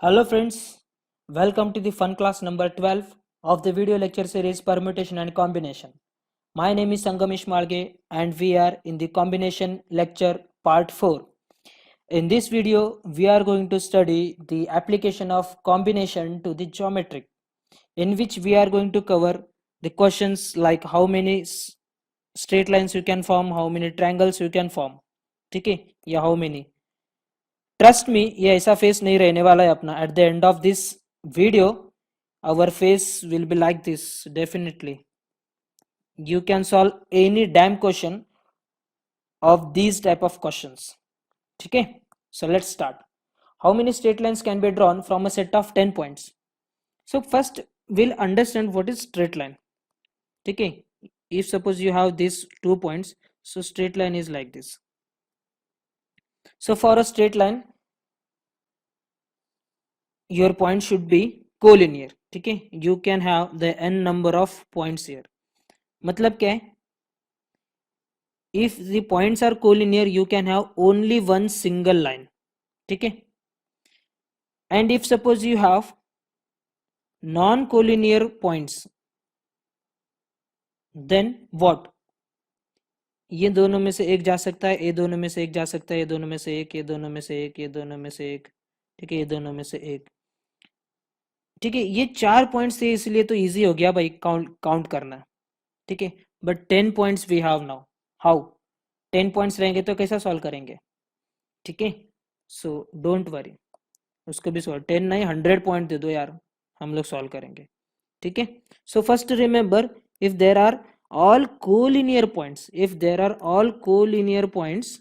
Hello friends, welcome to the fun class number 12 of the video lecture series Permutation and Combination. My name is Sangamish Malge and we are in the combination lecture part 4. In this video, we are going to study the application of combination to the geometric, in which we are going to cover the questions like how many straight lines you can form, how many triangles you can form, ठीक है, या how many. Trust me, ये ऐसा face नहीं रहने वाला है अपना. At the end of this video our face will be like this. Definitely you can solve any damn question of these type of questions. Okay, so let's start. How many straight lines can be drawn from a set of 10 points? So first we'll understand what is straight line. Okay, if suppose you have these 2 points, so straight line is like this. So for a straight line your point should be collinear. ठीक है, you can have the n number of points here. मतलब क्या है, if the points are collinear you can have only one single line. ठीक है, and if suppose you have non collinear points then what, ये दोनों में से एक जा सकता है, ये दोनों में से एक जा सकता है, ये दोनों में से एक, ये दोनों में से एक, ये दोनों में से एक. ठीक है, ये दोनों में से एक. ठीक है, ये 4 पॉइंट्स थे इसलिए तो इजी हो गया भाई काउंट करना. ठीक है, but 10 points we have now. How 10 points रहेंगे तो कैसा सॉल्व करेंगे. ठीक है, सो डोंट वरी, उसको भी सॉल्व 10 नहीं 100 पॉइंट दे दो यार, हम लोग सॉल्व करेंगे. ठीक है, so first remember, if there are all collinear points, if there are all collinear points,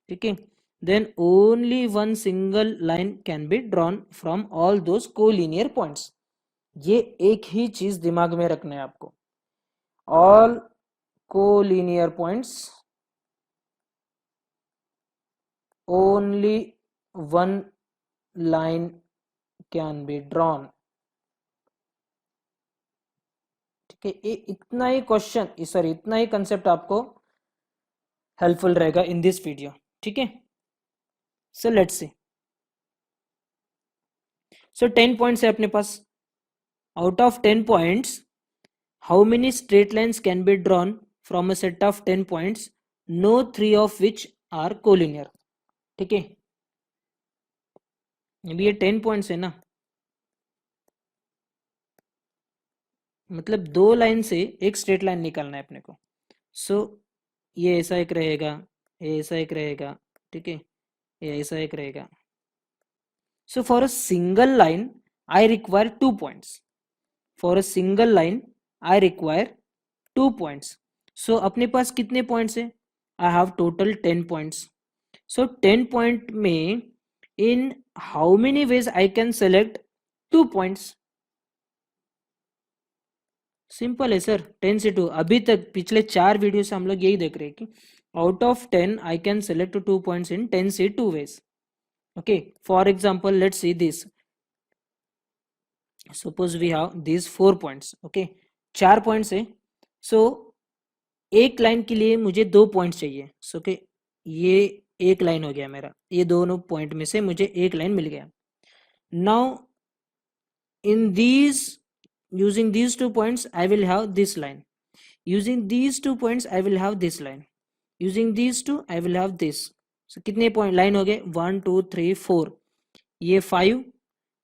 ठीक है, then only one single line can be drawn from all those collinear points. ये एक ही चीज दिमाग में रखना है आपको. all collinear points, only one line can be drawn. ठीक है, ये इतना ही क्वेश्चन, सॉरी इतना ही कंसेप्ट आपको हेल्पफुल रहेगा इन दिस वीडियो. ठीक है, so let's see. So 10 points है अपने पास. Out of 10 points how many straight lines can be drawn from a set of 10 points, no 3 of which are collinear. ठीक है, अभी ये 10 पॉइंट्स है ना, मतलब 2 लाइन से एक स्ट्रेट लाइन निकालना है अपने को. सो ये ऐसा एक रहेगा, ये ऐसा एक रहेगा. ठीक है, ये ऐसा एक रहेगा. So for a single line I require 2 points. For a single line I require 2 points. So अपने पास कितने पॉइंट्स है, I have total 10 points. So 10 point में in how many ways I can select 2 points. Simple है sir, 10 से 2. अभी तक पिछले 4 वीडियो से हम लोग यही देख रहे हैं कि out of 10 I can select 2 points in 10 से 2 ways. Okay, for example let's see this. Suppose we have this 4 points. Okay, 4 points है. सो एक लाइन के लिए मुझे 2 पॉइंट्स चाहिए. सो के ये एक लाइन हो गया मेरा, ये दोनों पॉइंट में से मुझे एक लाइन मिल गया. Now in these using these 2 points I will have this line. Using these 2 points I will have this line. Using these 2 I will have this. So कितने पॉइंट लाइन हो गए, 1 2 3 4, ये 5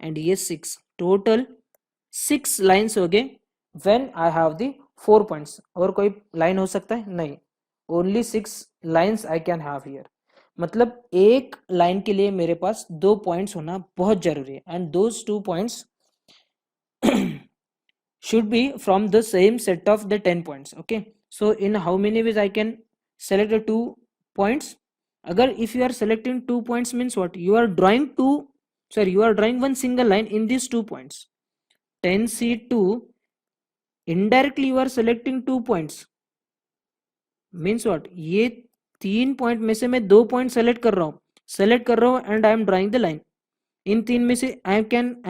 एंड ये 6, टोटल 6 लाइन्स हो गए. when I have the 4 points. और कोई line हो सकता है नहीं, only 6 lines I can have here. मतलब एक लाइन के लिए मेरे पास 2 पॉइंट्स होना बहुत जरूरी है. And those 2 points should be from the same set of the 10 points. Okay, so in how many ways I can select the 2 points. Agar if you are selecting 2 points means what, you are drawing one single line in these 2 points. 10C2 indirectly you are selecting 2 points means what, ये 3 point में से मैं 2 point select कर रहा हूँ and I am drawing the line. इन 3 में से I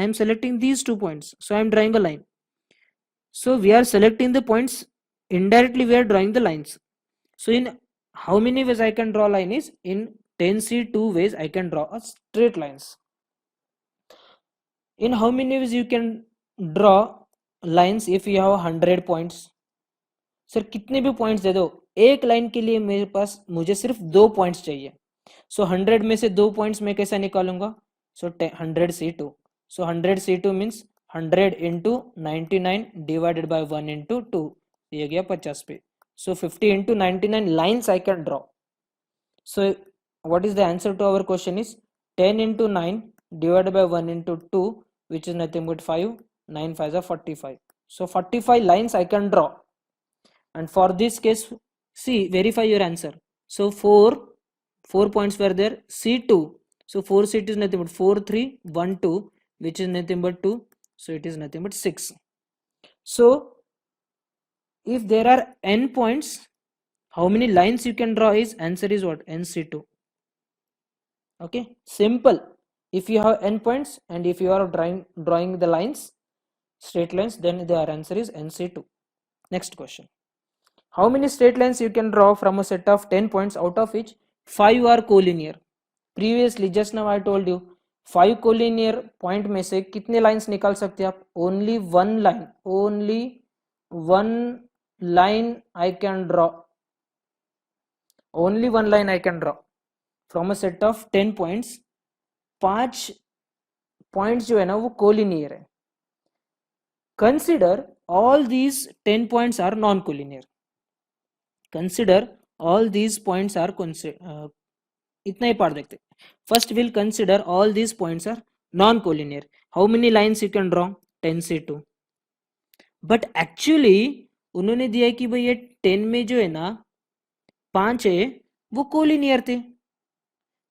am selecting these 2 points, so I am drawing a line. So we are selecting the points, indirectly we are drawing the lines. So in how many ways I can draw line is in 10C2 ways I can draw a straight lines. In how many ways you can draw lines if you have 100 points? Sir कितने भी points दे दो, एक line के लिए मेरे पास मुझे सिर्फ 2 points चाहिए. सो 100 में से 2 पॉइंट्स मैं कैसे निकालूंगा? सो 100C2. So 100C2 means 100 into 99 divided by 1 into 2, ये गया 50 पे. सो 50 into 99 lines I can draw. So what is the answer to our question is 10 into 9 divided by 1 into 2, which is nothing but 5. 9 5 are 45. So 45 lines I can draw. And for this case, see, verify your answer. So 4 points were there. C2. So 4C2 is nothing but 4 3 1 2, which is nothing but 2. So it is nothing but 6. So if there are n points, how many lines you can draw is answer is what? NC2. Okay, simple. If you have n points and if you are drawing the lines, straight lines, then the answer is NC2. Next question. How many straight lines you can draw from a set of 10 points, out of which 5 are collinear? Previously just now I told you 5 collinear point में से कितने lines निकाल सकते हैं आप? Only one line. Only one line I can draw. Only one line I can draw. From a set of 10 points, 5 points जो है ना वो collinear है. Consider all these 10 points are non-collinear. Consider all these points are इतना ही part देखते. First we'll consider all these points are non-collinear. How many lines you can draw? 10C2. But actually उन्होंने दिया है कि भाई ये 10 में जो है ना 5 है वो कोलिनियर थे,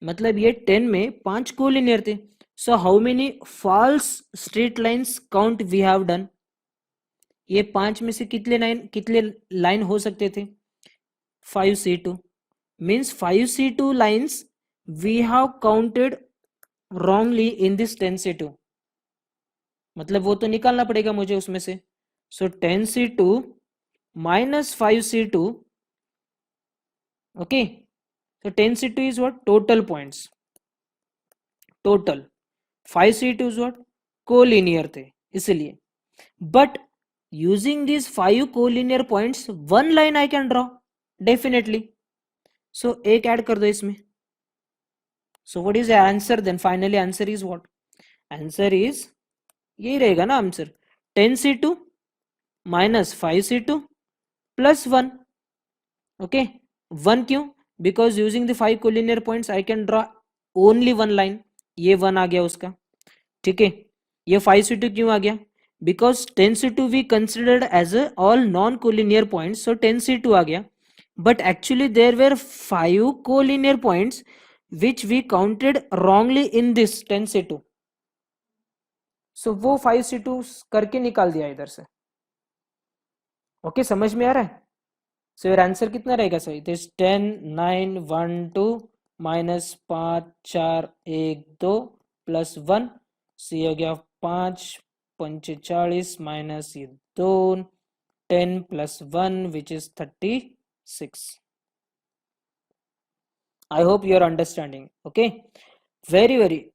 मतलब ये 10 में 5 कोलिनियर थे. So how many false straight lines count we have done? ये 5 में से कितने लाइन हो सकते थे? 5C2 means 5C2 lines we have counted wrongly in this 10C2. मतलब वो तो निकालना पड़ेगा मुझे उसमें से. सो 10C2 minus 5C2. Okay, so 10C2 is what? Total points. Total 5C2 is what? Collinear थे इसलिए. But using these 5 collinear points, one line I can draw definitely. So एक ऐड कर दो इसमें. So what is the answer then? Finally answer is what? Answer is यही रहेगा ना answer. 10C2 minus 5C2 plus 1. Okay, 1 क्यों? Because using the 5 collinear points I can draw only one line. ये 1 आ गया उसका. ठीक है, ये 5C2 क्यों आ गया? Because 10C2 we considered as a all non-collinear points, so 10C2 आ गया. But actually there were 5 collinear points which we counted wrongly in this 10C2. So वो 5C2 करके निकाल दिया इधर से. ओके, समझ में आ रहा है? सो योर आंसर कितना रहेगा sir? It is 10 9 1 2 minus 5 4 1 2 plus 1. सी हो गया 5 45 माइनस ये 2 10 plus 1 which is 36. I hope you are understanding. Okay, very very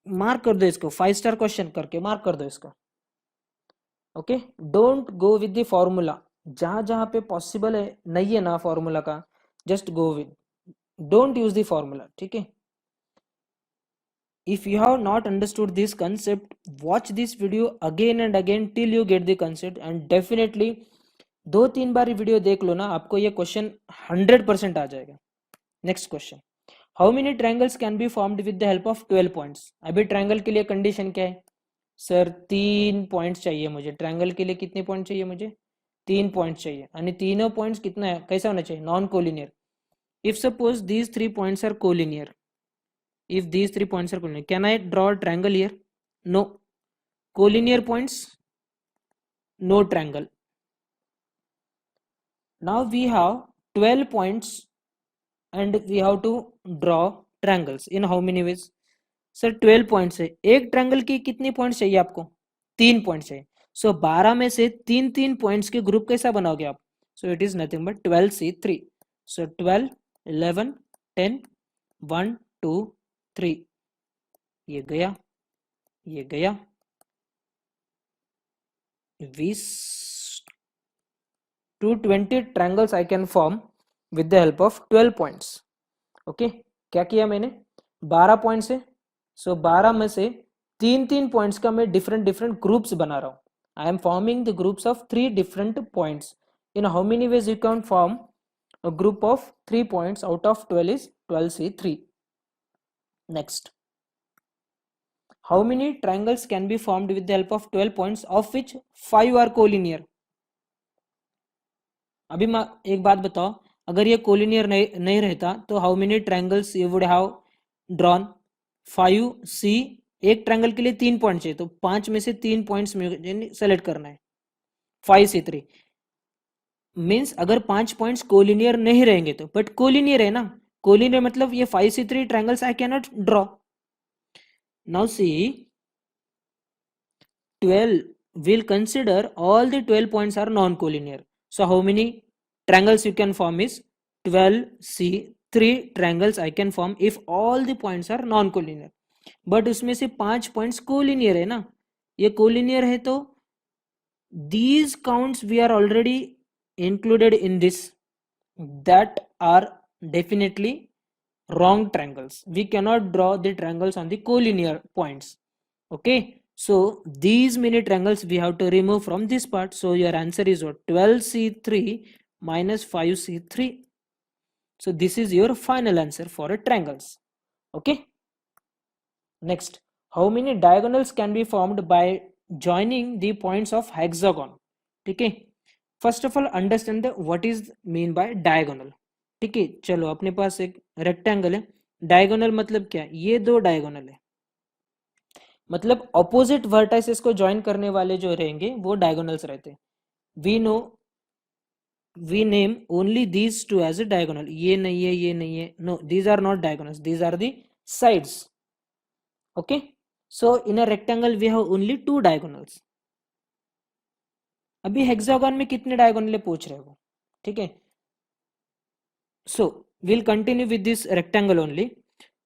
mark कर दो इसको, 5 स्टार क्वेश्चन करके मार्क कर दो इसको. Okay, don't go with the formula. जहां जहां पे पॉसिबल है नहीं है ना फॉर्मूला का, just go with, don't use the formula. ठीक है, if you have not understood this concept, watch this video again and again till you get the concept, and definitely 2-3 bar video देख लो ना, आपको ये क्वेश्चन 100% आ जाएगा. Next question, how many triangles can be formed with the help of 12 points? अभी triangle के लिए condition क्या है सर? 3 पॉइंट्स चाहिए मुझे. ट्रायंगल के लिए कितने पॉइंट चाहिए मुझे? 3 पॉइंट्स चाहिए. आणि तीनों पॉइंट्स कितना है, कैसा होना चाहिए? Non collinear. If suppose these 3 points are collinear, if these 3 points are collinear, can I draw a triangle here? No. Collinear points, no triangle. Now we have 12 points and we have to draw triangles in how many ways? Sir 12 points है, एक triangle की कितने points चाहिए आपको? 3 points चाहिए. सो 12 में से 3 points के ग्रुप कैसा बनाओगे आप? So it is nothing but 12C3. सो 12 11 10 1 2 3, ये गया, ये गया, we 220 triangles I can form with the help of 12 points. Okay क्या किया मैंने, 12 पॉइंट्स है, सो 12 में से 3 पॉइंट्स का मैं डिफरेंट डिफरेंट ग्रुप्स बना रहा हूँ. I am forming the groups of 3 different points. In how many ways you can form a group of 3 points out of 12 is 12C3. Next, how many triangles can be formed with the help of 12 points of which 5 are collinear? अभी एक बात बताओ, अगर ये collinear नहीं रहता तो how many triangles you would have drawn? 5C, एक ट्रायंगल के लिए 3 पॉइंट चाहिए, तो 5 में से 3 पॉइंट्स सेलेक्ट करना है. 5C3 मीन्स अगर 5 पॉइंट्स कोलिनियर नहीं रहेंगे तो, बट कोलिनियर है ना, कोलिनियर मतलब ये 5C3 triangles I can not draw. Now see 12 will consider all the 12 points are non-collinear. So how many triangles you can form is 12C3 triangles I can form if all the points are non-collinear. But उसमें से 5 points collinear है ना, ये collinear है तो these counts we are already included in this, that are definitely wrong triangles. We cannot draw the triangles on the collinear points. Okay, so these many triangles we have to remove from this part. So your answer is what? 12C3 minus 5C3. So this is your final answer for a triangles. Okay, next, how many diagonals can be formed by joining the points of hexagon? ठीक है, first of all understand the what is mean by diagonal. ठीक है, चलो अपने पास एक rectangle है, diagonal मतलब क्या, ये दो डायगोनल है, मतलब ऑपोजिट वर्टाइसेस को ज्वाइन करने वाले जो रहेंगे वो डायगोनल्स रहते हैं. We know, we name only these two as a diagonal. ये नहीं है, ये नहीं है, no, these are not diagonals, these are the sides. Okay, so in a rectangle we have only 2 diagonals. अभी हेक्सागन में कितने डायगोनल पूछ रहे हो? ठीक है, so we'll continue with this rectangle only.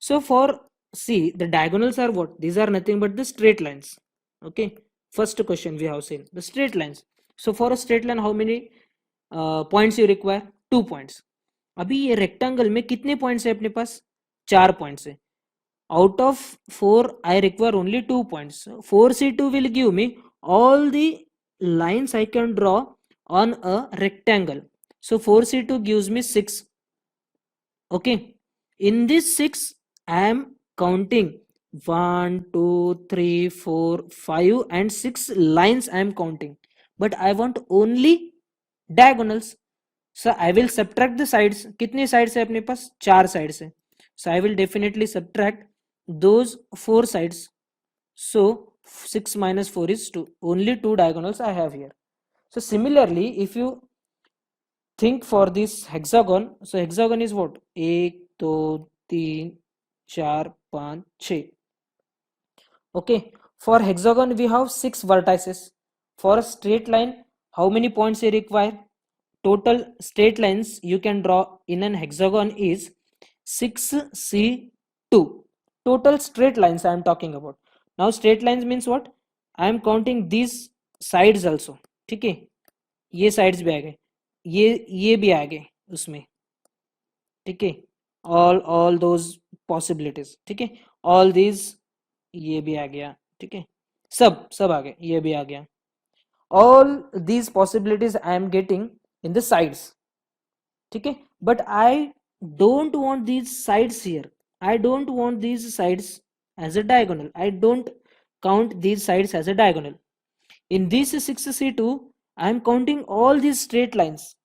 So for see, the diagonals are what? These are nothing but the straight lines. Okay, first question we have seen the straight lines. So for a straight line how many points you require? 2 points. अभी ये rectangle में कितने points है अपने पास? 4 points है. Out of 4 I require only 2 points. 4C2 will give me all the lines I can draw on a rectangle. So 4C2 gives me 6. Okay, in this 6 I am counting 1 2 3 4 5 and 6 lines I am counting, but I want only diagonals. So I will subtract the sides. कितने sides है अपने पास? 4 sides है. So I will definitely subtract those 4 sides. So 6 minus 4 is 2. Only 2 diagonals I have here. So similarly, if you think for this hexagon, so hexagon is what? 1 2 3 4 5 6. Okay, for hexagon we have 6 vertices. For a straight line how many points you require? Total straight lines you can draw in an hexagon is 6C2. Total straight lines I am talking about. Now straight lines means what? I am counting these sides also. ठीक है, ये sides भी आ गए, ये भी आ गए उसमें. ठीक है, all those possibilities. ठीक है, all these, ये भी आ गया. ठीक है, सब आ गए, ये भी आ गया. all these possibilities I am getting in the sides. ठीक है, but I don't want these sides here. I don't want these sides as a diagonal. I don't count these sides as a diagonal. In this 6C2 I am counting all these straight lines,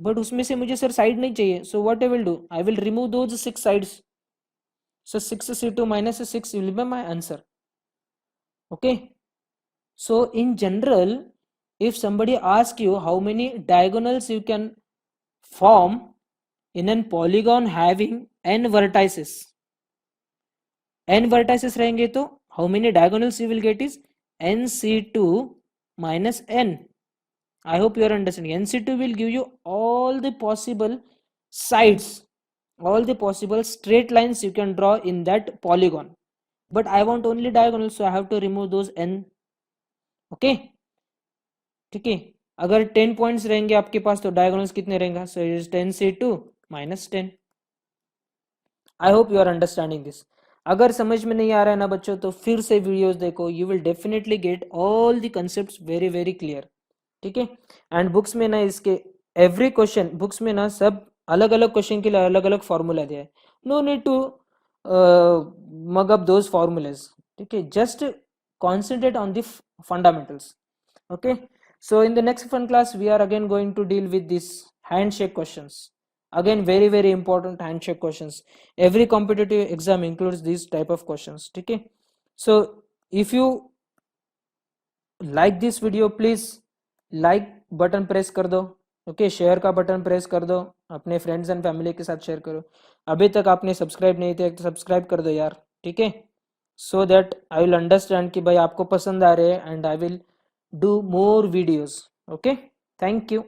but उसमें से मुझे sir side नहीं चाहिए. So what I will do? I will remove those 6 sides. So 6C2 minus 6 will be my answer. Okay, so in general, if somebody asks you how many diagonals you can form in a polygon having n vertices, n vertices रहेंगे तो how many diagonals you will get is nc2 minus n. I hope you are understanding. nc2 will give you all the possible sides, all the possible straight lines you can draw in that polygon. but I want only diagonal, so I have to remove those n. Okay ठीक है, अगर 10 points रहेंगे आपके पास तो diagonals कितने रहेंगे, so it is 10 से 2 -10. I hope you are understanding this. अगर समझ में नहीं आ रहा है ना बच्चों तो फिर से वीडियोस देखो, you will definitely get all the concepts very very clear. ठीक है, एंड बुक्स में ना इसके एवरी क्वेश्चन, बुक्स में ना सब अलग अलग क्वेश्चन के लिए अलग अलग फॉर्मूला दिया है. No need to mug up those formulas. ठीक है, just concentrate on the fundamentals. Okay, so in the next fun class we are again going to deal with this handshake questions. Again, very very important handshake questions. Every competitive exam includes these type of questions. Okay, so if you like this video, please like button press कर दो. Okay, share का button press कर दो, अपने friends and family के साथ share करो. अभी तक आपने सब्सक्राइब नहीं किया तो सब्सक्राइब कर दो यार. ठीक है, so that I will understand कि भाई आपको पसंद आ रहे हैं and I will do more videos. Okay, thank you.